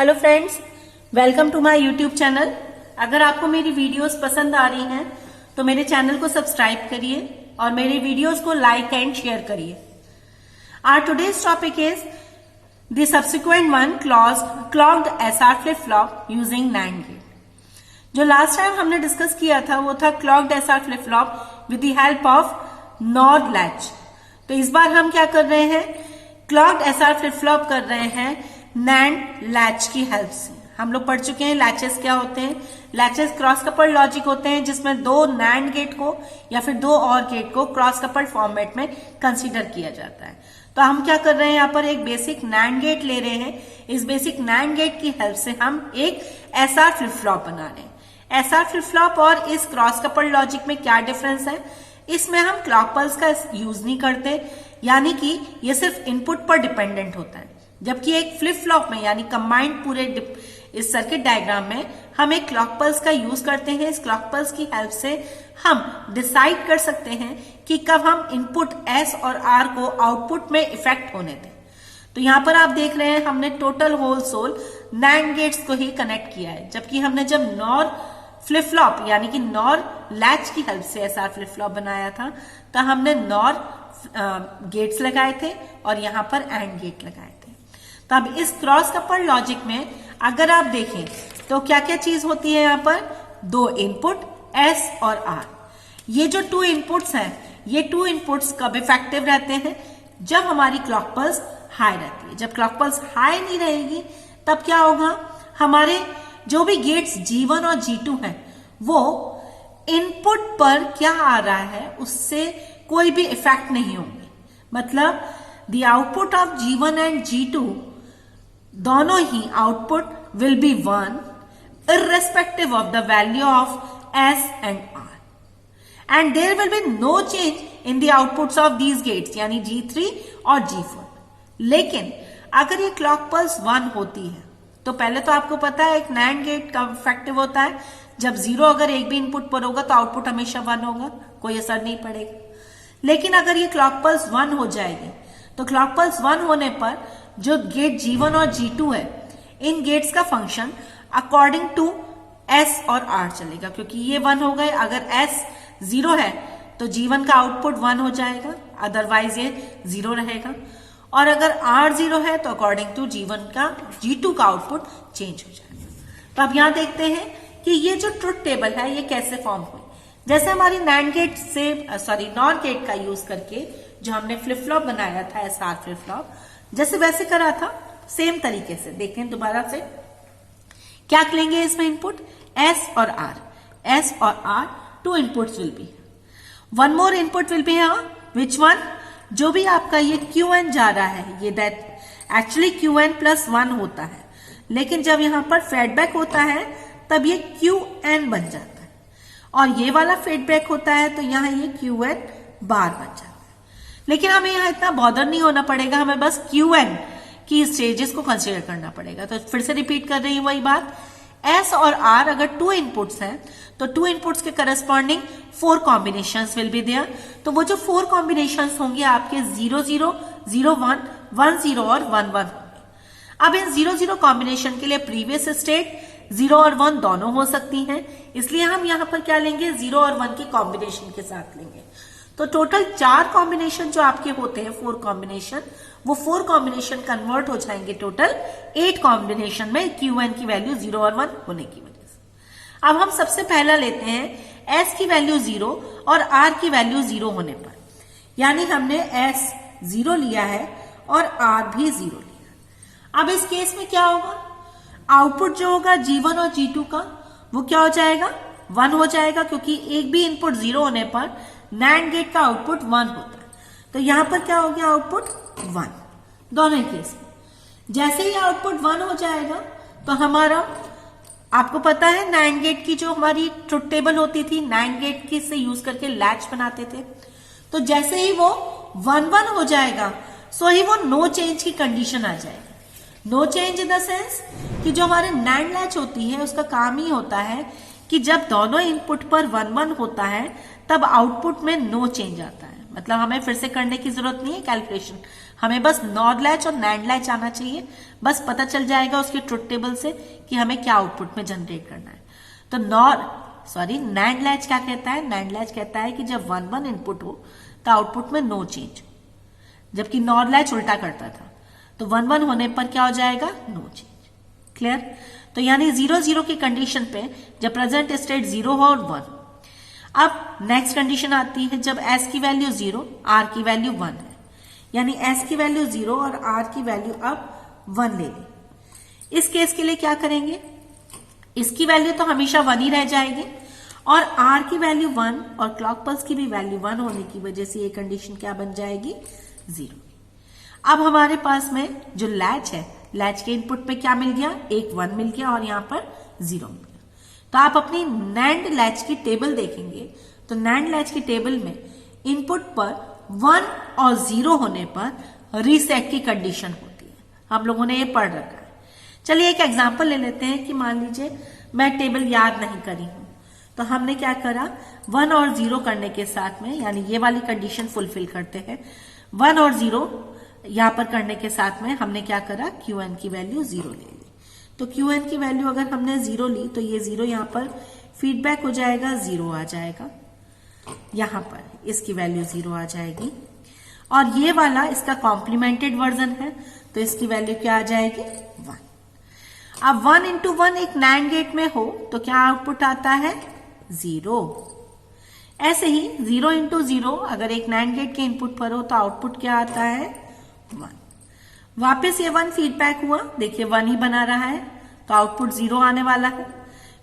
Hello friends, welcome to my YouTube channel. अगर आपको मेरी वीडियोस पसंद आ रही हैं तो मेरे चैनल को सब्सक्राइब करिए और मेरे वीडियोस को लाइक एंड शेयर करिए। Our today's topic is the subsequent one clocked SR flip flop using NAND gate. जो लास्ट टाइम हमने डिस्कस किया था वो था clocked SR flip flop with the help of NOR latch. तो इस बार हम क्या कर रहे हैं, क्लॉक्ड एसआर फ्लिप फ्लॉप कर रहे हैं NAND लैच की हेल्प से। हम लोग पढ़ चुके हैं लैचेस क्या होते हैं। लैचेस क्रॉस कपल्ड लॉजिक होते हैं जिसमें दो NAND गेट को या फिर दो और गेट को क्रॉस कपल्ड फॉर्मेट में कंसीडर किया जाता है। तो हम क्या कर रहे हैं, यहाँ पर एक बेसिक NAND गेट ले रहे हैं। इस बेसिक NAND गेट की हेल्प से हम एक एसआर फ्लिप फ्लॉप बना रहे हैं। एसआर फ्लिप फ्लॉप और इस क्रॉस कपल्ड लॉजिक में क्या डिफरेंस है, इसमें हम क्लॉक पल्स का यूज नहीं करते, यानी कि ये सिर्फ इनपुट पर डिपेंडेंट होता है। जबकि एक फ्लिप फ्लॉप में यानी कंबाइंड पूरे इस सर्किट डायग्राम में हम एक क्लॉक पल्स का यूज करते हैं। इस क्लॉक पल्स की हेल्प से हम डिसाइड कर सकते हैं कि कब हम इनपुट एस और आर को आउटपुट में इफेक्ट होने दें। तो यहां पर आप देख रहे हैं हमने total whole sole NAND gates को ही कनेक्ट किया है, जबकि हमने जब नॉर फ्लिप फ्लॉप यानी कि नॉर लैच की हेल्प से एसआर फ्लिप फ्लॉप बनाया था तो हमने नॉर गेट्स लगाए थे और यहां पर एंड गेट लगाए थे। तो अब इस क्रॉस कपल्ड लॉजिक में अगर आप देखें तो क्या क्या चीज होती है, यहां पर दो इनपुट एस और आर। ये जो टू इनपुट्स हैं, ये टू इनपुट्स कब इफेक्टिव रहते हैं, जब हमारी क्लॉक पल्स हाई रहती है। जब क्लॉक पल्स हाई नहीं रहेगी तब क्या होगा, हमारे जो भी गेट्स G1 और G2 हैं वो इनपुट पर क्या आ रहा है उससे कोई भी इफेक्ट नहीं होंगे। मतलब the output of G1 and G2 दोनों ही output will be 1 irrespective of the value of S and R, and there will be no change in the outputs of these gates यानी G3 और G4। लेकिन अगर ये clock pulse 1 होती है तो पहले तो आपको पता है एक NAND गेट कब इफेक्टिव होता है, जब 0 अगर एक भी इनपुट पर होगा तो आउटपुट हमेशा 1 होगा, कोई असर नहीं पड़ेगा। लेकिन अगर ये क्लॉक पल्स 1 हो जाएगी तो क्लॉक पल्स 1 होने पर जो गेट G1 और G2 है, इन गेट्स का फंक्शन अकॉर्डिंग टू S और R चलेगा, क्योंकि ये 1 हो गए। अगर S 0 है तो G1 का आउटपुट 1 हो जाएगा, अदरवाइज ये 0 रहेगा। और अगर R 0 है तो अकॉर्डिंग टू G2 का आउटपुट चेंज हो जाएगा। तो अब यहां देखते हैं कि ये जो ट्रुथ टेबल है ये कैसे फॉर्म हुई। जैसे हमारी NAND गेट से नॉर गेट का यूज करके जो हमने फ्लिप फ्लॉप बनाया था एसआर फ्लिप फ्लॉप, जैसे वैसे करा था, सेम तरीके से देखें दोबारा से। क्या लेंगे इसमें इनपुट एस और आर। एस और R two inputs will be, one more input will be which one, जो भी आपका ये QN जा रहा है, ये दैट एक्चुअली QN+1 होता है, लेकिन जब यहां पर फीडबैक होता है तब ये QN बन जाता है, और ये वाला फीडबैक होता है तो यहां ये QN बार बन जाता है। लेकिन हमें यहां इतना बॉदर नहीं होना पड़ेगा, हमें बस QN की स्टेजेस को कंसीडर करना पड़ेगा। तो फिर से रिपीट कर रही हूं वही बात, S और R अगर टू इनपुट्स हैं तो टू इनपुट्स के corresponding 4 combinations will be there. तो वो जो 4 कॉम्बिनेशंस होंगे आपके 0 0 0 1 1 0 और 1 1 होंगे। अब इन 0 0 कॉम्बिनेशन के लिए प्रीवियस स्टेट 0 और 1 दोनों हो सकती हैं, इसलिए हम यहां पर क्या लेंगे, 0 और 1 की कॉम्बिनेशन के साथ लेंगे। तो टोटल 4 कॉम्बिनेशन जो आपके होते हैं, 4 कॉम्बिनेशन, वो 4 कॉम्बिनेशन कन्वर्ट हो जाएंगे टोटल 8 कॉम्बिनेशन में QN की वैल्यू 0 और 1 होने की वजह से। अब हम सबसे पहला लेते हैं S की वैल्यू 0 और R की वैल्यू 0 होने पर, यानी हमने S 0 लिया है और R भी 0 लिया। अब इस केस में क्या होगा, आउटपुट जो होगा G1 और G2 का वो क्या हो जाएगा, 1 हो जाएगा, क्योंकि एक भी इनपुट 0 होने पर NAND गेट का आउटपुट 1 होता है। तो यहां पर क्या हो गया, आउटपुट 1 दोनों केस में। जैसे ही आउटपुट 1 हो जाएगा तो हमारा, आपको पता है NAND गेट की जो हमारी ट्रुथ टेबल होती थी, NAND गेट की से यूज करके लैच बनाते थे, तो जैसे ही वो 1 1 हो जाएगा सो ही वो नो चेंज की कंडीशन आ जाएगी। No change in the sense कि जो हमारे NAND लैच होती है उसका काम ही होता है कि जब दोनों इनपुट पर 1 1 होता है तब आउटपुट में नो चेंज आता है। मतलब हमें फिर से करने की जरूरत नहीं है कैलकुलेशन, हमें बस नॉर लैच और नैंड लैच आना चाहिए, बस पता चल जाएगा उसके ट्रुथ टेबल से कि हमें क्या आउटपुट में जनरेट करना है। तो नैंड लैच क्या कहता है? नैंड लैच कहता है कि जब 1 1 इनपुट हो तो आउटपुट में नो चेंज, जबकि नॉर लैच उल्टा करता था। तो 1 1 होने पर क्या हो जाएगा? No change. क्लियर? तो यानी 0 0 की कंडीशन पे जब प्रेजेंट स्टेट 0 हो और 1। अब नेक्स्ट कंडीशन आती है जब s की वैल्यू 0, r की वैल्यू 1 है, यानी s की वैल्यू 0 और r की वैल्यू अब 1 ले ली। इस केस के लिए क्या करेंगे? इसकी वैल्यू तो हमेशा 1 ही रह जाएगी और r की वैल्यू 1 और क्लॉक पल्स की भी वैल्यू 1 होने की वजह से ये कंडीशन क्या बन जाएगी? 0। अब हमारे पास में जो लैच है, लैच के इनपुट पे क्या मिल गया? एक 1 मिल गया और यहां पर 0 मिल गया। तो आप अपनी नैंड लैच की टेबल देखेंगे तो नैंड लैच की टेबल में इनपुट पर 1 और 0 होने पर रीसेट की कंडीशन होती है। हम लोगों ने ये पढ़ रखा है। चलिए एक एग्जांपल ले लेते हैं कि मान लीजिए मैं टेबल याद नहीं करी हूं, तो हमने क्या करा? 1 और 0 करने के साथ में, यानी ये वाली कंडीशन फुलफिल करते हैं, 1 और 0 यहां पर करने के साथ में हमने क्या करा? Qn की वैल्यू 0 ले ली। तो Qn की वैल्यू अगर हमने 0 ली तो ये 0 यहां पर फीडबैक हो जाएगा, 0 आ जाएगा, यहां पर इसकी वैल्यू 0 आ जाएगी। और ये वाला इसका कॉम्प्लीमेंटेड वर्जन है तो इसकी वैल्यू क्या आ जाएगी? 1। अब 1 into 1 एक नैंड गेट में हो तो क्या आउटपुट आता है? 0। ऐसे ही 0 into 0 अगर एक नैंड गेट के इनपुट पर हो तो आउटपुट क्या आता है? 1। वापस ये 1 फीडबैक हुआ, देखिए 1 ही बना रहा है तो आउटपुट 0 आने वाला है।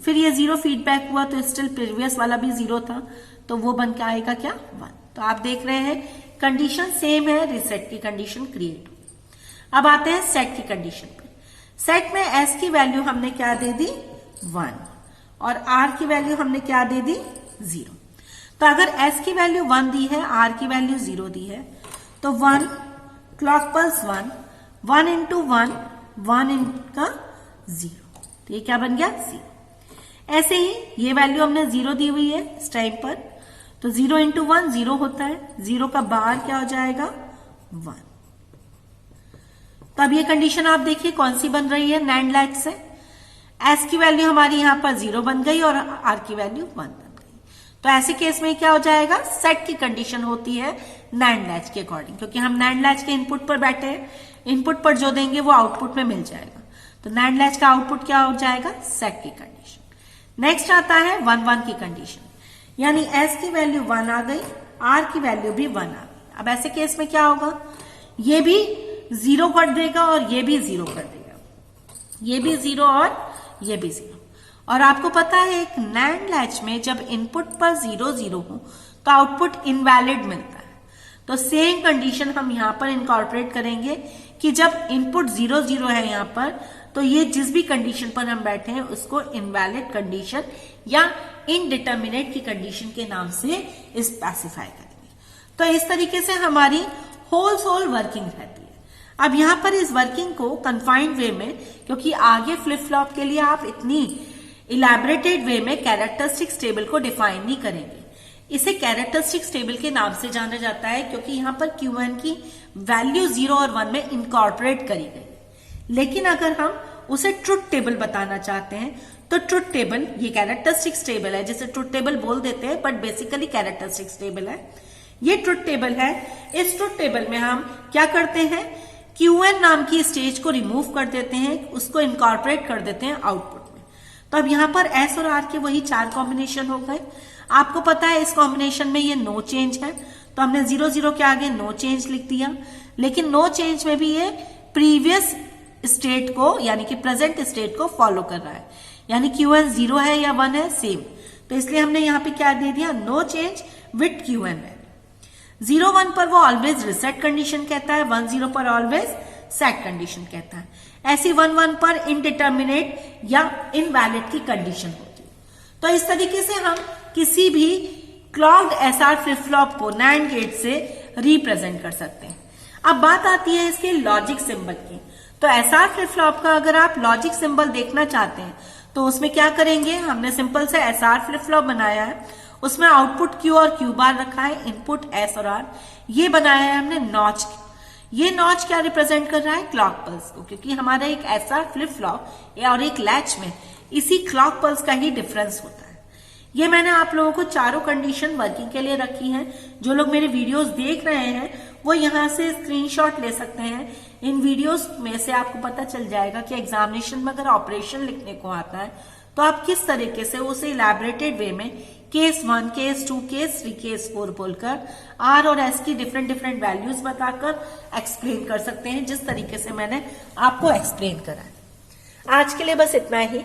फिर ये 0 फीडबैक हुआ तो स्टिल प्रीवियस वाला भी 0 था तो वो बन के आएगा क्या? 1। तो आप देख रहे हैं कंडीशन सेम है, रीसेट की कंडीशन क्रिएट हुई। अब आते हैं सेट की कंडीशन पे। सेट में s की वैल्यू हमने क्या दे दी? 1 और r की वैल्यू हमने क्या दे दी? 0। तो अगर s की वैल्यू 1 दी है, r की वैल्यू 0 दी है तो 1 क्लॉक पल्स 1 1 into 1 1 इनका 0, तो ये क्या बन गया? 0। ऐसे ही ये वैल्यू हमने 0 दी हुई है इस टाइम पर, तो 0 into 1 0 होता है, 0 का बाहर क्या हो जाएगा? 1। तो अब ये कंडीशन आप देखिए कौन सी बन रही है नैंड लैच से? s की वैल्यू हमारी यहां पर 0 बन गई और r की वैल्यू 1 बन गई। तो ऐसे केस में क्या हो जाएगा? सेट की कंडीशन होती है नैंड लैच के अकॉर्डिंग, क्योंकि हम नैंड लैच के इनपुट पर बैठे हैं, इनपुट पर जो देंगे वो आउटपुट में मिल जाएगा। तो नैंड लैच का आउटपुट क्या हो जाएगा? सेट की कंडीशन। नेक्स्ट आता है 1 1 की कंडीशन, यानी s की वैल्यू 1 आ गई, r की वैल्यू भी 1 आ गई। अब ऐसे केस में क्या होगा? ये भी 0 कर देगा और ये भी 0 कर देगा, ये भी 0 और ये भी 0। और आपको पता है एक नैंड लैच में जब इनपुट पर 0 0 हो तो आउटपुट इनवैलिड मिलता है। तो सेम कंडीशन हम यहां पर इनकॉर्पोरेट करेंगे कि जब इनपुट 0 0 है यहां पर तो ये जिस भी कंडीशन पर हम बैठे हैं उसको इनवैलिड कंडीशन या इनडिटर्मिनेट की कंडीशन के नाम से स्पेसिफाई करेंगे। तो इस तरीके से हमारी होल सोल वर्किंग रहती है। अब यहां पर इस वर्किंग को कन्फाइंड वे में, क्योंकि आगे फ्लिप फ्लॉप के लिए आप इतनी इलैबोरेटेड वे में कैरेक्टरिस्टिक्स टेबल को डिफाइन नहीं करेंगे, इसे कैरेक्टरिस्टिक्स टेबल के नाम से जाना जाता है क्योंकि यहां पर Qn की वैल्यू 0 और 1 में इनकॉर्पोरेट करी गई। लेकिन अगर हम उसे ट्रुथ टेबल बताना चाहते हैं तो ट्रुथ टेबल, ये कैरेक्टरिस्टिक्स टेबल है जिसे ट्रुथ टेबल बोल देते हैं बट बेसिकली कैरेक्टरिस्टिक्स टेबल है, ये ट्रुथ टेबल है। इस ट्रुथ टेबल में हम क्या करते हैं? Qn नाम की स्टेज को रिमूव कर देते हैं, उसको इनकॉर्पोरेट कर देते हैं आउटपुट में। तो अब यहां पर S और R के वही 4 कॉम्बिनेशन हो गए। आपको पता है इस कॉम्बिनेशन में ये नो चेंज है तो हमने 0 0 के आगे नो चेंज लिख दिया, लेकिन नो चेंज में भी ये प्रीवियस स्टेट को यानी कि प्रेजेंट स्टेट को फॉलो कर रहा है, यानी Qn 0 है या 1 है सेम, तो इसलिए हमने यहां पे क्या दे दिया? नो चेंज विथ Qn है। 0 1 पर वो ऑलवेज रिसेट कंडीशन कहता है, 1 0 पर ऑलवेज सेट कंडीशन कहता है। ऐसी 1 1 पर इनडिटर्मिनेट या इनवैलिड की कंडीशन होती है। तो इस तरीके से हम किसी भी क्लॉक्ड एसआर फ्लिप फ्लॉप को नैंड गेट से रिप्रेजेंट कर सकते हैं। अब बात आती है इसके लॉजिक सिंबल की। तो एसआर फ्लिप फ्लॉप का अगर आप लॉजिक सिंबल देखना चाहते हैं तो उसमें क्या करेंगे? हमने सिंपल से एसआर फ्लिप फ्लॉप बनाया है, उसमें आउटपुट Q और Q बार रखा है, इनपुट S और R, ये बनाया है हमने नॉच। ये नॉच क्या रिप्रेजेंट कर रहा है? क्लॉक पल्स को, क्योंकि हमारा एक ऐसा फ्लिप फ्लॉप और एक लैच में इसी क्लॉक पल्स का ही डिफरेंस होता है। ये मैंने आप लोगों को चारों कंडीशन वर्किंग के लिए रखी हैं। जो लोग मेरे वीडियोस देख रहे हैं वो यहाँ से स्क्रीनशॉट ले सकते हैं। इन वीडियोस में से आपको पता चल जाएगा कि एग्जामिनेशन में अगर ऑपरेशन लिखने को आता है तो आप किस तरीके से उसे इलैबोरेटेड वे में केस 1, केस 2, केस 3, केस 4 बोलकर आर और एस की डिफरेंट वैल्यूज बताकर एक्सप्लेन कर सकते हैं, जिस तरीके से मैंने आपको एक्सप्लेन करा है। आज के लिए बस इतना ही।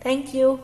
Thank you.